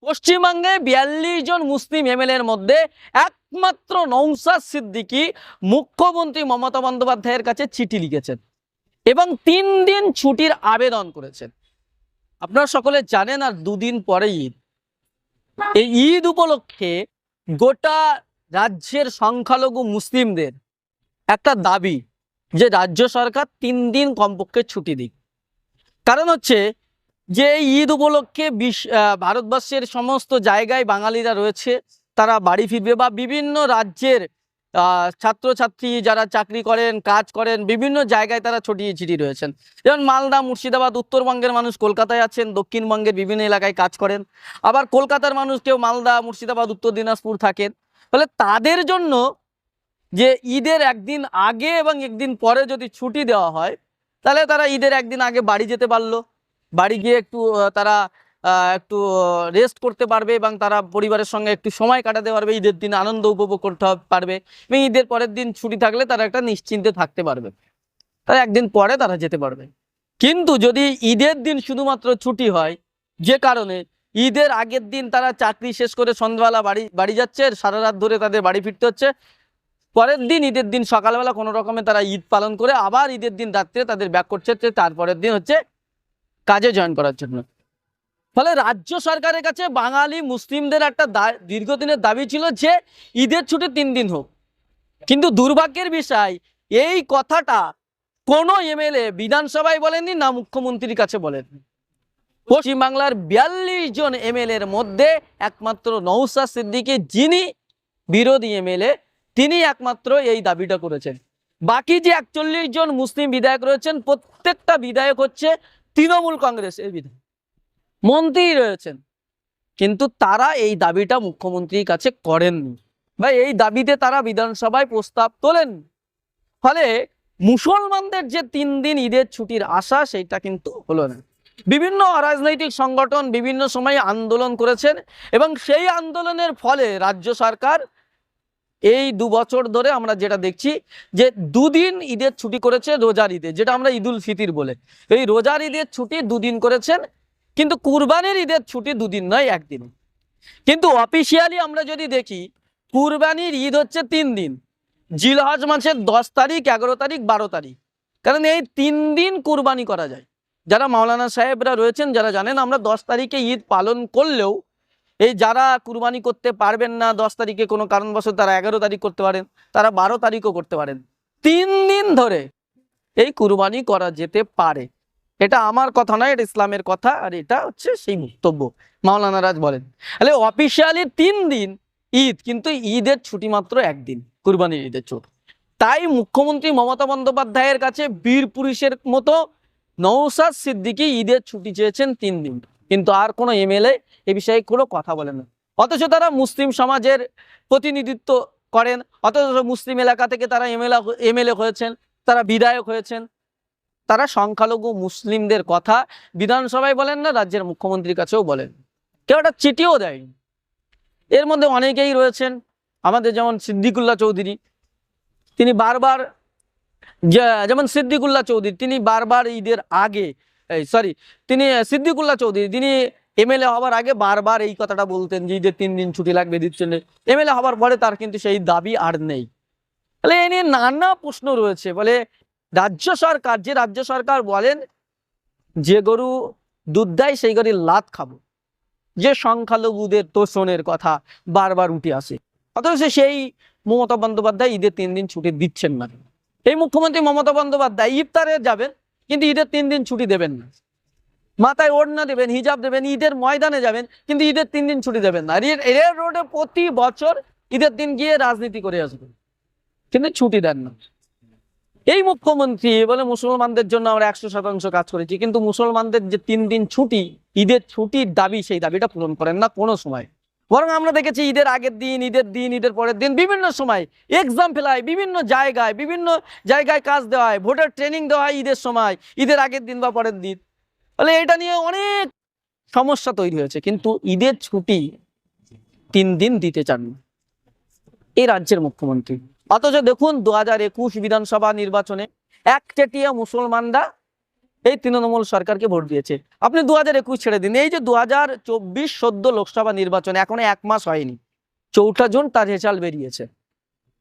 পশ্চিমবঙ্গে ৪২ জন মুসলিম এমএলএ এর মধ্যে একমাত্র নওশাদ সিদ্দিকী মুখ্যমন্ত্রী মমতা বন্দ্যোপাধ্যায়ের কাছে চিঠি লিখেছেন এবং ৩ দিন ছুটির আবেদন করেছেন। আপনারা সকলে জানেন আর দুদিন পরে ঈদ। এই ঈদ উপলক্ষে গোটা রাজ্যের সংখ্যালঘু মুসলিমদের একটা দাবি যে রাজ্য সরকার ৩ দিন কমপক্ষে ছুটি দিক। কারণ হচ্ছে যে ঈদ উপলক্ষে ভারতবর্ষের সমস্ত জায়গায় বাঙালিরা রয়েছে, তারা বাড়ি ফিরবে বা বিভিন্ন রাজ্যের ছাত্রছাত্রী যারা চাকরি করেন, কাজ করেন, বিভিন্ন জায়গায় তারা ছড়িয়ে ছিটিয়ে রয়েছেন। যেমন মালদা, মুর্শিদাবাদ, উত্তরবঙ্গের মানুষ কলকাতায় আছেন, দক্ষিণবঙ্গের বিভিন্ন এলাকায় কাজ করেন, আবার কলকাতার মানুষ কেউ মালদা, মুর্শিদাবাদ, উত্তর দিনাজপুর থাকেন। ফলে তাদের জন্য যে ঈদের একদিন আগে এবং একদিন পরে যদি ছুটি দেওয়া হয়, তাহলে তারা ঈদের একদিন আগে বাড়ি যেতে পারলো, বাড়ি গিয়ে তারা একটু রেস্ট করতে পারবে এবং তারা পরিবারের সঙ্গে একটু সময় কাটাতে পারবে, ঈদের দিন আনন্দ উপভোগ করতে পারবে এবং ঈদের পরের দিন ছুটি থাকলে তারা একটা নিশ্চিন্তে থাকতে পারবে, তারা একদিন পরে তারা যেতে পারবে। কিন্তু যদি ঈদের দিন শুধুমাত্র ছুটি হয়, যে কারণে ঈদের আগের দিন তারা চাকরি শেষ করে সন্ধ্যাবেলা বাড়ি যাচ্ছে, সারা রাত ধরে তাদের বাড়ি ফিরতে হচ্ছে, পরের দিন ঈদের দিন সকালবেলা কোনো রকমে তারা ঈদ পালন করে আবার ঈদের দিন রাত্রে তাদের ব্যাক করছে, তারপরের দিন হচ্ছে কাজে জয়েন করার জন্য। ফলে রাজ্য সরকারের কাছে বাঙালি মুসলিমদের একটা দীর্ঘদিনের দাবি ছিল যে ঈদের ছুটি ৩ দিন হোক। কিন্তু দুর্ভাগ্যের বিষয়, এই কথাটা কোনো এমএলএ বিধানসভায় বলেননি, না মুখ্যমন্ত্রীর কাছে বলেননি। পশ্চিমবাংলার ৪২ জন এমএলএ এর মধ্যে একমাত্র নওশাদ সিদ্দিকী, যিনি বিরোধী এমএলএ, তিনি একমাত্র এই দাবিটা করেছেন। বাকি যে ৪১ জন মুসলিম বিধায়ক রয়েছেন, প্রত্যেকটা বিধায়ক হচ্ছে তৃণমূল কংগ্রেসের বিধায়ক, মন্ত্রী রয়েছেন, কিন্তু তারা এই দাবিটা মুখ্যমন্ত্রীর কাছে করেননি বা এই দাবিতে তারা বিধানসভায় প্রস্তাব তোলেন। ফলে মুসলমানদের যে ৩ দিন ঈদের ছুটির আশা, সেইটা কিন্তু হলো না। বিভিন্ন অরাজনৈতিক সংগঠন বিভিন্ন সময় আন্দোলন করেছেন এবং সেই আন্দোলনের ফলে রাজ্য সরকার এই ২ বছর ধরে আমরা যেটা দেখছি যে ২ দিন ঈদের ছুটি করেছে, রোজার ঈদে, যেটা আমরা ঈদুল ফিতর বলে, এই রোজার ঈদের ছুটি ২ দিন করেছেন, কিন্তু কুরবানির ঈদের ছুটি ২ দিন নয়, ১ দিন। কিন্তু অফিসিয়ালি আমরা যদি দেখি, কুরবানির ঈদ হচ্ছে ৩ দিন, জিলহজ মাসের ১০ তারিখ, ১১ তারিখ, ১২ তারিখ, কারণ এই ৩ দিন কুরবানি করা যায়। যারা মাওলানা সাহেবরা রয়েছেন, যারা জানেন, আমরা ১০ তারিখে ঈদ পালন করলেও এই যারা কুরবানি করতে পারবেন না ১০ তারিখে কোনো কারণবশত, তারা ১১ তারিখ করতে পারেন, তারা ১২ তারিখও করতে পারেন। ৩ দিন ধরে এই কুরবানি করা যেতে পারে। এটা আমার কথা নয়, এটা ইসলামের কথা, আর এটা হচ্ছে সেই বক্তব্য মাওলানা রাজ বলেন। তাহলে অফিসিয়ালি ৩ দিন ঈদ, কিন্তু ঈদের ছুটি মাত্র ১ দিন, কুরবানির ঈদের ছুটি। তাই মুখ্যমন্ত্রী মমতা বন্দ্যোপাধ্যায়ের কাছে বীর পুরুষের মতো নওশাদ সিদ্দিকী ঈদের ছুটি চেয়েছেন ৩ দিন, কিন্তু আর কোনো এমএলএ এ বিষয়ে কোনো কথা বলেন না। অথচ তারা মুসলিম সমাজের প্রতিনিধিত্ব করেন, অথচ মুসলিম এলাকা থেকে তারা এমএলএ হয়েছেন, তারা বিধায়ক হয়েছেন, তারা সংখ্যালঘু মুসলিমদের কথা বিধানসভায় বলেন না, রাজ্যের মুখ্যমন্ত্রীর কাছেও বলেন, কেউ একটা চিঠিও দেয়নি। এর মধ্যে অনেকেই রয়েছেন, আমাদের যেমন সিদ্দিকুল্লাহ চৌধুরী, তিনি বারবার, যেমন সিদ্দিকুল্লাহ চৌধুরী তিনি বারবার ঈদের আগে, সিদ্দিকুল্লাহ চৌধুরী তিনি এমএলএ হওয়ার আগে বারবার এই কথাটা বলতেন যে ঈদের ৩ দিন ছুটি লাগবে, দিচ্ছেন। এমএলএ হওয়ার পরে তার কিন্তু সেই দাবি আর নেই। তাহলে এ নিয়ে নানা প্রশ্ন রয়েছে। বলে রাজ্য সরকার বলেন যে গরু দুধ দেয় সেই গরুর লাত খাবো, যে সংখ্যালঘুদের তোষণের কথা বারবার উঠে আসে, অথচ সেই মমতা বন্দ্যোপাধ্যায় ঈদের ৩ দিন ছুটি দিচ্ছেন না। এই মুখ্যমন্ত্রী মমতা বন্দ্যোপাধ্যায় ইফতারে যাবেন, কিন্তু ঈদের 3 দিন ছুটি দেবেন না, মাথায় ওড়না দেবেন, হিজাব দেবেন, ঈদের ময়দানে যাবেন, কিন্তু ঈদের 3 দিন ছুটি দেবেন না। রেল রোডে প্রতি বছর ঈদের দিন গিয়ে রাজনীতি করে আসবেন, কিন্তু ছুটি দেন না। এই মুখ্যমন্ত্রী বলে মুসলমানদের জন্য আমরা 100% কাজ করেছি, কিন্তু মুসলমানদের যে 3 দিন ছুটি, ঈদের ছুটির দাবি, সেই দাবিটা পূরণ করেন না কোনো সময়। বরং আমরা দেখেছি ঈদের আগের দিন, ঈদের পরের দিন বিভিন্ন সময় এক্সাম ফেলায়, বিভিন্ন জায়গায় কাজ দেওয়া হয়, ভোটার ট্রেনিং দেওয়া হয় ঈদের সময়, ঈদের আগের দিন বা পরের দিন। ফলে এটা নিয়ে অনেক সমস্যা তৈরি হয়েছে, কিন্তু ঈদের ছুটি 3 দিন দিতে চান না এই রাজ্যের মুখ্যমন্ত্রী। অথচ দেখুন 2021 বিধানসভা নির্বাচনে একচেটিয়া মুসলমানরা এই তৃণমূল সরকারকে ভোট দিয়েছে। আপনি 2021 ছেড়ে দিন, এই যে 2024 সদ্য লোকসভা নির্বাচন এখনো 1 মাস হয়নি, 4 জুন তার রেজাল্ট বেরিয়েছে।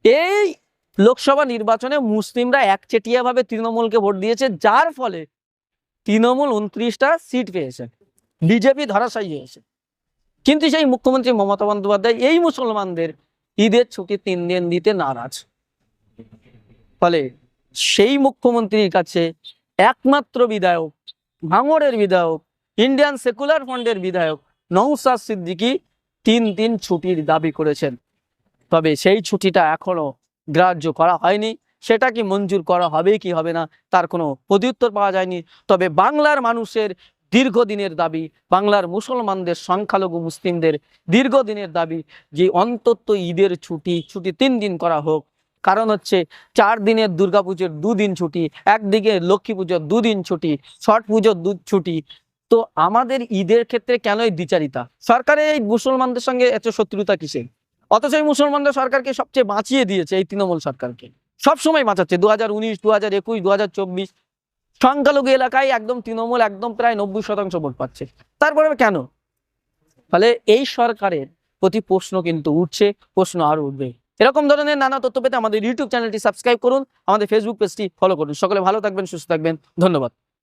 এই লোকসভা নির্বাচনে মুসলিমরা একচেটিয়াভাবে তৃণমূলকে ভোট দিয়েছে, যার ফলে তৃণমূল 29টা সিট পেয়েছে, বিজেপি ধরাশায়ী হয়েছে। কিন্তু সেই মুখ্যমন্ত্রী মমতা বন্দ্যোপাধ্যায় এই মুসলমানদের ঈদের ছুটি 3 দিন দিতে নারাজ। ফলে সেই মুখ্যমন্ত্রীর কাছে একমাত্র বিধায়ক, ভাঙড়ের বিধায়ক, ইন্ডিয়ান সেকুলার ফ্রন্টের বিধায়ক নওশাদ সিদ্দিকী 3 দিন ছুটির দাবি করেছেন। তবে সেই ছুটিটা এখনো গ্রাহ্য করা হয়নি। সেটা কি মঞ্জুর করা হবে কি হবে না তার কোনো প্রত্যুত্তর পাওয়া যায়নি। তবে বাংলার মানুষের দীর্ঘদিনের দাবি, বাংলার মুসলমানদের, সংখ্যালঘু মুসলিমদের দীর্ঘদিনের দাবি যে অন্তত ঈদের ছুটি 3 দিন করা হোক। কারণ হচ্ছে 4 দিনের দুর্গাপুজোর 2 দিন ছুটি, একদিকে লক্ষ্মী পুজোর 2 দিন ছুটি, ছট পুজোর 2 ছুটি। তো আমাদের ঈদের ক্ষেত্রে কেন এই দ্বিচারিতা? সরকারের এই মুসলমানদের সঙ্গে এত শত্রুতা কিসের? অথচ এই মুসলমানদের সরকারকে সবচেয়ে বাঁচিয়ে দিয়েছে এই তৃণমূল সরকারকে, সবসময় বাঁচাচ্ছে। 2019, 2021, 2024 সংখ্যালঘু এলাকায় একদম তৃণমূল একদম প্রায় 90% ভোট পাচ্ছে। তারপরে কেন? ফলে এই সরকারের প্রতি প্রশ্ন কিন্তু উঠছে, প্রশ্ন আরো উঠবে। এরকম ধরনের নানা তথ্য পেতে আমাদের ইউটিউব চ্যানেলটি সাবস্ক্রাইব করুন, আমাদের ফেসবুক পেজটি ফলো করুন। সকলে ভালো থাকবেন, সুস্থ থাকবেন, ধন্যবাদ।